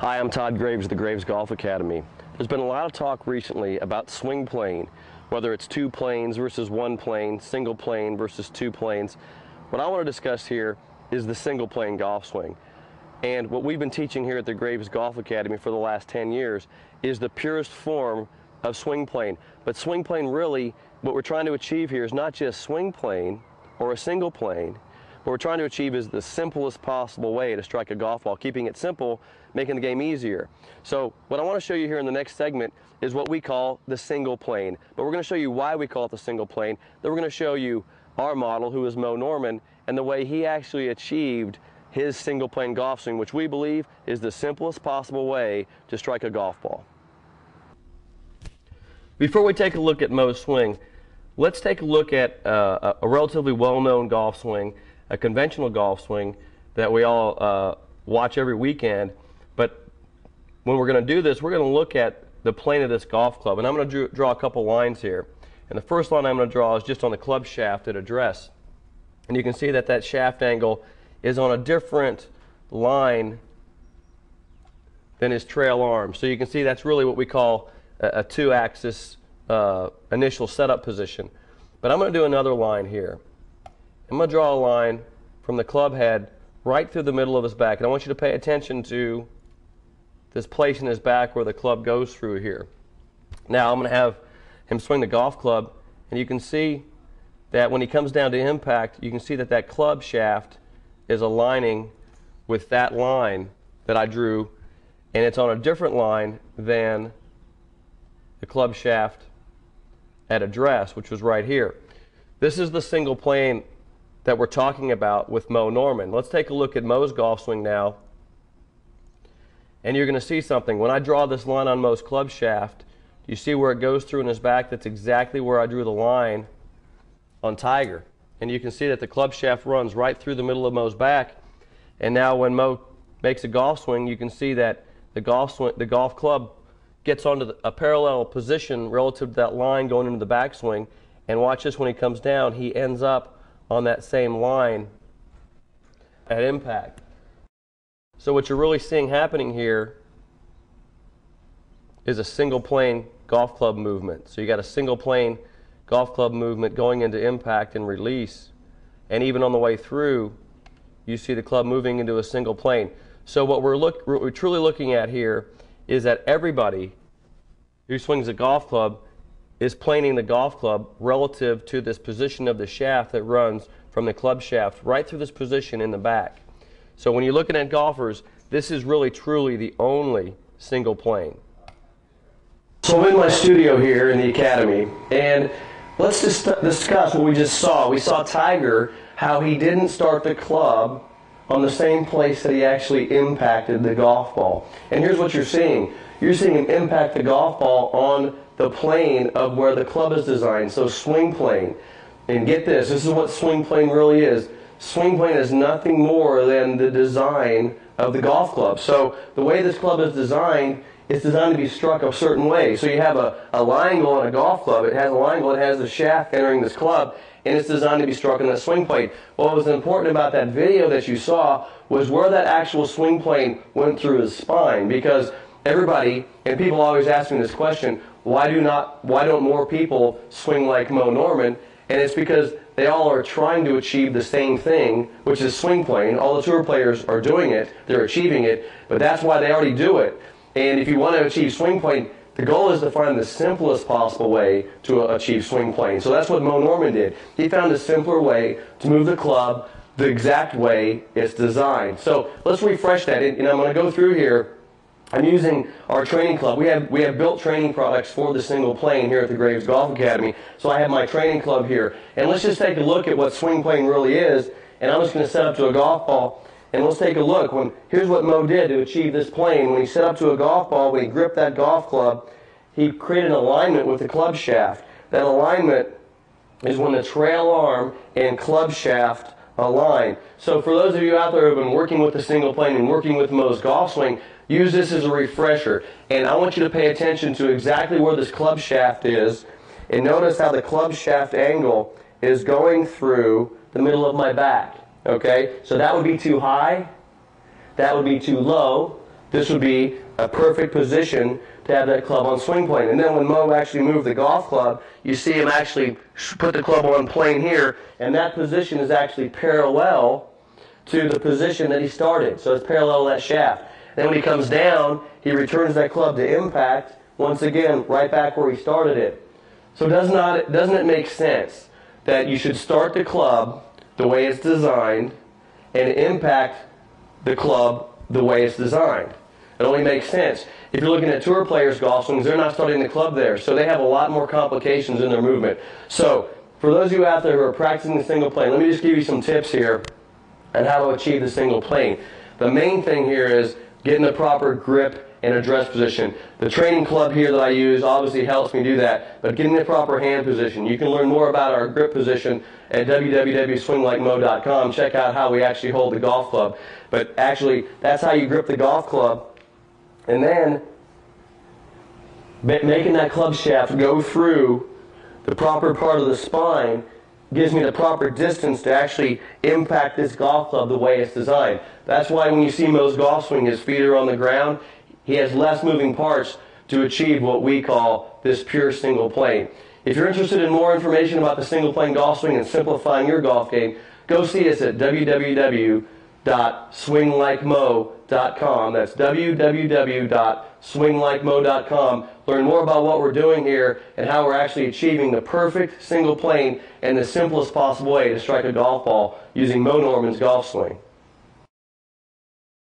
Hi, I'm Todd Graves of the Graves Golf Academy. There's been a lot of talk recently about swing plane, whether it's two planes versus one plane, single plane versus two planes. What I want to discuss here is the single plane golf swing. And what we've been teaching here at the Graves Golf Academy for the last 10 years is the purest form of swing plane. But swing plane really, what we're trying to achieve here is not just swing plane or a single plane. What we're trying to achieve is the simplest possible way to strike a golf ball, keeping it simple, making the game easier. So what I want to show you here in the next segment is what we call the single plane. But we're going to show you why we call it the single plane. Then we're going to show you our model, who is Mo Norman, and the way he actually achieved his single plane golf swing, which we believe is the simplest possible way to strike a golf ball. Before we take a look at Mo's swing, let's take a look at a relatively well-known golf swing, a conventional golf swing that we all watch every weekend. But when we're going to do this, we're going to look at the plane of this golf club. And I'm going to draw a couple lines here. And the first line I'm going to draw is just on the club shaft at address. And you can see that that shaft angle is on a different line than his trail arm. So you can see that's really what we call a two-axis initial setup position. But I'm going to do another line here. I'm going to draw a line from the club head right through the middle of his back. And I want you to pay attention to this place in his back where the club goes through here. Now I'm going to have him swing the golf club, and you can see that when he comes down to impact, you can see that that club shaft is aligning with that line that I drew, and it's on a different line than the club shaft at address, which was right here. This is the single plane that we're talking about with Mo Norman. Let's take a look at Mo's golf swing now, and you're going to see something. When I draw this line on Mo's club shaft, you see where it goes through in his back? That's exactly where I drew the line on Tiger. And you can see that the club shaft runs right through the middle of Mo's back. And now when Mo makes a golf swing, you can see that the golf club gets onto a parallel position relative to that line going into the backswing. And watch this, when he comes down, he ends up on that same line at impact. So what you're really seeing happening here is a single plane golf club movement. So you got a single plane golf club movement going into impact and release, and even on the way through you see the club moving into a single plane. So what we're truly looking at here is that everybody who swings a golf club is planing the golf club relative to this position of the shaft that runs from the club shaft right through this position in the back. So when you're looking at golfers, this is really truly the only single plane. So I'm in my studio here in the Academy, and let's just discuss what we just saw. We saw Tiger, how he didn't start the club on the same place that he actually impacted the golf ball. And here's what you're seeing. You're seeing him impact the golf ball on the plane of where the club is designed, so swing plane. And get this is what swing plane really is. Swing plane is nothing more than the design of the golf club. So the way this club is designed, it's designed to be struck a certain way. So you have a line goal on a golf club. It has a line goal, it has the shaft entering this club, and it's designed to be struck in that swing plane. What was important about that video that you saw was where that actual swing plane went through his spine. Because everybody, and people always ask me this question, why don't more people swing like Mo Norman? And it's because they all are trying to achieve the same thing, which is swing plane. All the tour players are doing it, they're achieving it, but that's why they already do it. And if you want to achieve swing plane, the goal is to find the simplest possible way to achieve swing plane. So that's what Mo Norman did. He found a simpler way to move the club the exact way it's designed. So let's refresh that. And I'm going to go through here. I'm using our training club. We have built training products for the single plane here at the Graves Golf Academy. So I have my training club here. And let's just take a look at what swing plane really is. And I'm just going to set up to a golf ball. And let's take a look. Here's what Mo did to achieve this plane. When he set up to a golf ball, when he gripped that golf club, he created an alignment with the club shaft. That alignment is when the trail arm and club shaft align. So for those of you out there who have been working with the single plane and working with Mo's golf swing, use this as a refresher. And I want you to pay attention to exactly where this club shaft is. And notice how the club shaft angle is going through the middle of my back. Okay, so that would be too high, that would be too low, this would be a perfect position to have that club on swing plane. And then when Mo actually moved the golf club, you see him actually put the club on plane here, and that position is actually parallel to the position that he started. So it's parallel to that shaft. Then when he comes down, he returns that club to impact, once again, right back where he started it. So doesn't it make sense that you should start the club the way it's designed and impact the club the way it's designed? It only makes sense. If you're looking at tour players' golf swings, they're not starting the club there, so they have a lot more complications in their movement. So for those of you out there who are practicing the single plane, let me just give you some tips here on how to achieve the single plane. The main thing here is getting the proper grip and address position. The training club here that I use obviously helps me do that, but getting the proper hand position. You can learn more about our grip position at www.swinglikemo.com. Check out how we actually hold the golf club. But actually, that's how you grip the golf club. And then making that club shaft go through the proper part of the spine gives me the proper distance to actually impact this golf club the way it's designed. That's why when you see Mo's golf swing, his feet are on the ground. He has less moving parts to achieve what we call this pure single plane. If you're interested in more information about the single plane golf swing and simplifying your golf game, go see us at www.swinglikemo.com. That's www.swinglikemo.com. Learn more about what we're doing here and how we're actually achieving the perfect single plane and the simplest possible way to strike a golf ball using Mo Norman's golf swing.